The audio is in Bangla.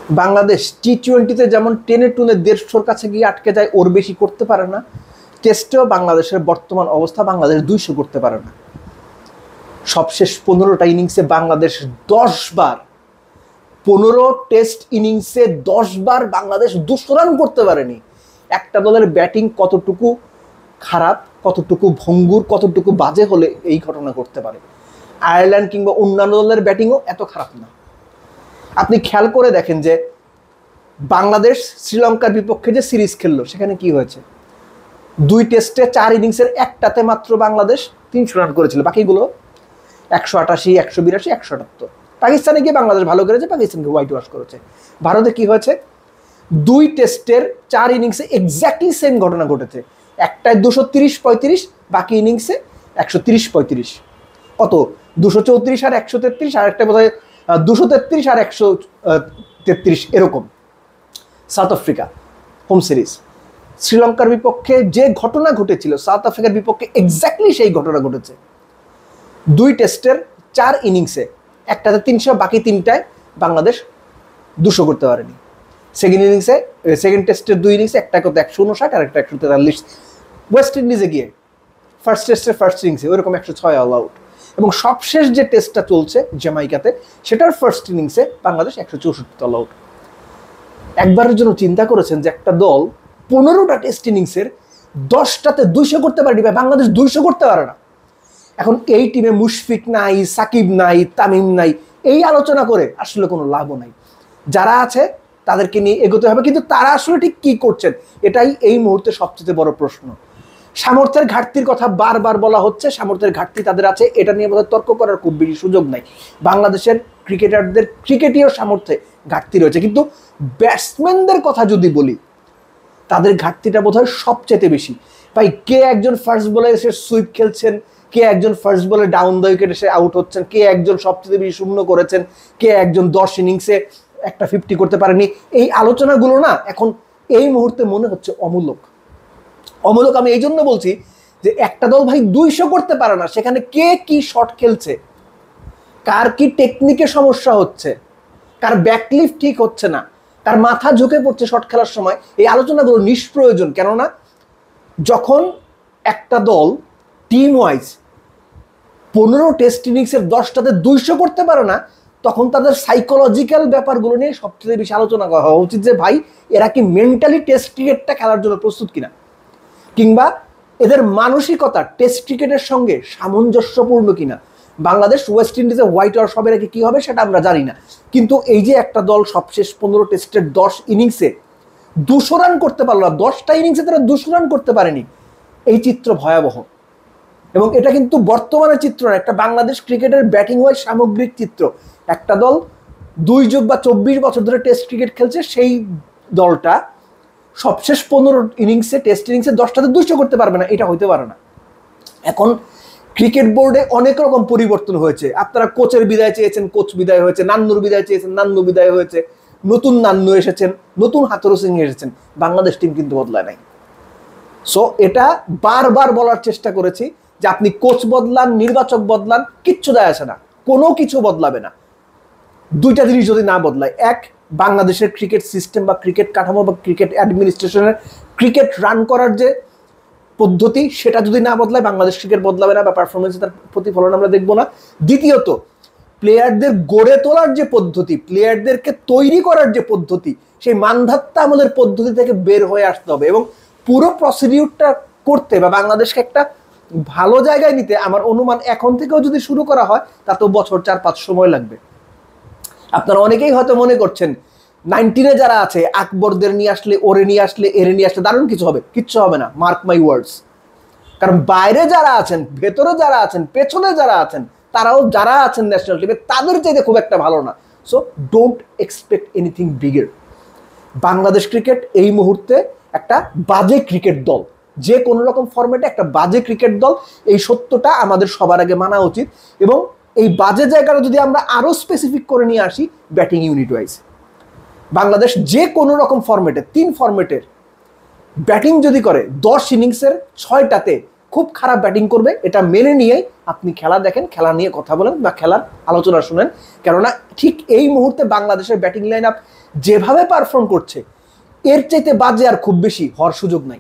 বাংলাদেশ টি-20-তে যেমন টেনে টুনে 150-র কাছে গিয়ে আটকে যায়, ওর বেশি করতে পারে না। টেস্টেও বাংলাদেশের বর্তমান অবস্থা, বাংলাদেশ 200 করতে পারে না। সবশেষ 15টা ইনিংসে বাংলাদেশ 10 বার, 15 টেস্ট ইনিংসে 10 বার বাংলাদেশ 200 রান করতে পারেনি। একটা দলের ব্যাটিং কতটুকু খারাপ, কতটুকু ভঙ্গুর, কতটুকু বাজে হলে এই ঘটনা ঘটতে পারে। আয়ারল্যান্ড কিংবা অন্যান্য দলের ব্যাটিংও এত খারাপ না। আপনি খেয়াল করে দেখেন যে বাংলাদেশ শ্রীলঙ্কার বিপক্ষে যে সিরিজ খেললো, সেখানে কি হয়েছে? 2 টেস্টে 4 ইনিংসের একটাতে মাত্র বাংলাদেশ 300 রান করেছিল, বাকিগুলো 188, 182, 178। পাকিস্তানে গিয়ে বাংলাদেশ ভালো করেছে, পাকিস্তানকে হোয়াইট ওয়াশ করেছে। ভারতে কি হয়েছে? 2 টেস্টের 4 ইনিংসে এক্স্যাক্টলি সেম ঘটনা ঘটেছে। একটায় 230-35, বাকি ইনিংসে 130-35। কত? 234 আর 133, আর একটা বোধহয় 233 আর 133 এরকম। সাউথ আফ্রিকা হোম সিরিজ, শ্রীলঙ্কার বিপক্ষে যে ঘটনা ঘটেছিল, সাউথ আফ্রিকার বিপক্ষে এক্স্যাক্টলি সেই ঘটনা ঘটেছে। 2 টেস্টের 4 ইনিংসে একটাতে 300, বাকি 3টায় বাংলাদেশ 200 করতে পারেনি। সেকেন্ড টেস্টের 2 ইনিংসে একটা কত 159 আর একটা 143। ওয়েস্ট ইন্ডিজে গিয়ে ফার্স্ট টেস্টের ফার্স্ট ইনিংসে ওইরকম 106 অল আউট। এবং সবশেষ যে টেস্টটা চলছে জ্যামাইকাতে, সেটার ফার্স্ট ইনিংসে বাংলাদেশ 164 অল আউট। একবারের জন্য চিন্তা করেছেন যে একটা দল 15টা টেস্ট ইনিংসের 10টাতে 200 করতে পারেনি, বাংলাদেশ 200 করতে পারে না। এখন এই টিমে মুশফিক নাই, সাকিব নাই, তামিম নাই, এই আলোচনা করে আসলে কোনো লাভও নাই। যারা আছে তাদেরকে নিয়ে এগোতে হবে, কিন্তু তারা আসলে ঠিক কি করছেন, এটাই এই মুহূর্তে সবচেয়ে বড় প্রশ্ন। সামর্থ্যের ঘাটতির কথা বারবার বলা হচ্ছে, সামর্থ্যের ঘাটতি তাদের আছে, এটা নিয়ে বোধহয় তর্ক করার খুব বেশি সুযোগ নাই। বাংলাদেশের ক্রিকেটারদের ক্রিকেটীয় সামর্থ্যে ঘাটতি রয়েছে, কিন্তু ব্যাটসম্যানদের কথা যদি বলি, তাদের ঘাটতিটা বোধহয় সবচেয়ে বেশি। ভাই, কে একজন ফার্স্ট বলে এসে সুইপ খেলছেন, কে একজন ফার্স্ট বলে ডাউন দ্য উইকেট এসে আউট হচ্ছেন, কে একজন সবচেয়ে বেশি শূন্য করেছেন, কে একজন 10 ইনিংসে একটা 50 করতে পারেনি, এই আলোচনাগুলো না এখন এই মুহূর্তে মনে হচ্ছে অমূলক। অমূলক আমি এই জন্য বলছি যে একটা দল ভাই 200 করতে পারে না, সেখানে কে কি শট খেলছে, কার কি টেকনিকে সমস্যা হচ্ছে, কার ব্যাকলিফট ঠিক হচ্ছে না, কার মাথা ঝুঁকে পড়ছে শট খেলার সময়, এই আলোচনাগুলো নিষ্প্রয়োজন। কেননা যখন একটা দল টিম ওয়াইজ 15 টেস্ট ইনিংসের 10টাতে 200 করতে পারে না, তখন তাদের সাইকোলজিক্যাল ব্যাপারগুলো নিয়ে সবচেয়ে বেশি আলোচনা করা হওয়া উচিত, যে ভাই এরা কি মেন্টালি টেস্ট ক্রিকেটটা খেলার জন্য প্রস্তুত কিনা, কিংবা এদের মানসিকতা টেস্ট ক্রিকেটের সঙ্গে সামঞ্জস্যপূর্ণ কিনা। বাংলাদেশ ওয়েস্ট ইন্ডিজে হোয়াইট ওয়াশ হবে নাকি কি হবে সেটা আমরা জানি না, কিন্তু এই যে একটা দল সবশেষ 15 টেস্টের 10 ইনিংসে 200 রান করতে পারলো না, 10টা ইনিংসে তারা 200 রান করতে পারেনি, এই চিত্র ভয়াবহ। এবং এটা কিন্তু বর্তমানের চিত্র না, একটা বাংলাদেশ ক্রিকেটের ব্যাটিং ওয়াইজ সামগ্রিক চিত্র। একটা দল 2 যুগ বা 24 বছর ধরে টেস্ট ক্রিকেট খেলছে, সেই দলটা সবশেষ 15 ইনিংসে টেস্ট ইনিংসে 10টাতে 200 করতে পারবে না, এটা হইতে পারে না। এখন ক্রিকেট বোর্ডে অনেক রকম পরিবর্তন হয়েছে। আপনারা কোচের বিদায় চেয়েছেন, কোচ বিদায় হয়েছে, নান্নুর বিদায় চেয়েছেন, নান্নু বিদায় হয়েছে, নতুন নান্নু এসেছেন, নতুন হাতুরু সিং এসেছেন, বাংলাদেশ টিম কিন্তু বদলায় নাই। সো এটা বারবার বলার চেষ্টা করেছি যে আপনি কোচ বদলান, নির্বাচক বদলান, কিচ্ছু দেয় আসে না, কোনো কিছু বদলাবে না। 2টা জিনিস যদি না বদলায়, এক, বাংলাদেশের ক্রিকেট সিস্টেম বা ক্রিকেট কাঠামো বা ক্রিকেট অ্যাডমিনিস্ট্রেশনের ক্রিকেট রান করার যে পদ্ধতি, সেটা যদি না বদলায়, বাংলাদেশ ক্রিকেট বদলাবে না বা পারফরমেন্সে তার প্রতিফলন আমরা দেখবো না। দ্বিতীয়ত, প্লেয়ারদের গড়ে তোলার যে পদ্ধতি, প্লেয়ারদেরকে তৈরি করার যে পদ্ধতি, সেই মানধাত্তা আমাদের পদ্ধতি থেকে বের হয়ে আসতে হবে। এবং পুরো প্রসিডিউরটা করতে বা বাংলাদেশকে একটা ভালো জায়গায় নিতে আমার অনুমান এখন থেকেও যদি শুরু করা হয়, তাতেও বছর 4-5 সময় লাগবে। আপনারা অনেকেই হয়তো মনে করছেন 19-এ যারা আছে, আকবরদের নিয়ে আসলে, ওরে নিয়ে আসলে, এরে নিয়ে আসলে দারুণ কিছু হবে, কিচ্ছু হবে না, মার্ক মাই ওয়ার্ডস। কারণ বাইরে যারা আছেন, ভেতরে যারা আছেন, পেছনে যারা আছেন, তারাও যারা আছেন ন্যাশনাল টিমে, তাদের চাইতে খুব একটা ভালো না। So don't expect anything bigger. Bangladesh cricket এই মুহূর্তে একটা বাজে ক্রিকেট দল, যে কোনো রকম ফরম্যাটে একটা বাজে ক্রিকেট দল, এই সত্যটা আমাদের সবার আগে মানা উচিত। এবং এই বাজে জায়গাটা যদি আমরা আরো স্পেসিফিক করে নিয়ে আসি, ব্যাটিং ইউনিট ওয়াইজ বাংলাদেশ যে কোনো রকম ফরম্যাটে, 3 ফরম্যাটের ব্যাটিং যদি করে, 10 ইনিংসের 6টাতে খুব খারাপ ব্যাটিং করবে, এটা মেনে নিয়েই আপনি খেলা দেখেন, খেলা নিয়ে কথা বলেন বা খেলার আলোচনা শুনেন। কেননা ঠিক এই মুহূর্তে বাংলাদেশের ব্যাটিং লাইন আপ যেভাবে পারফর্ম করছে, এর চাইতে বাজে আর খুব বেশি হওয়ার সুযোগ নাই।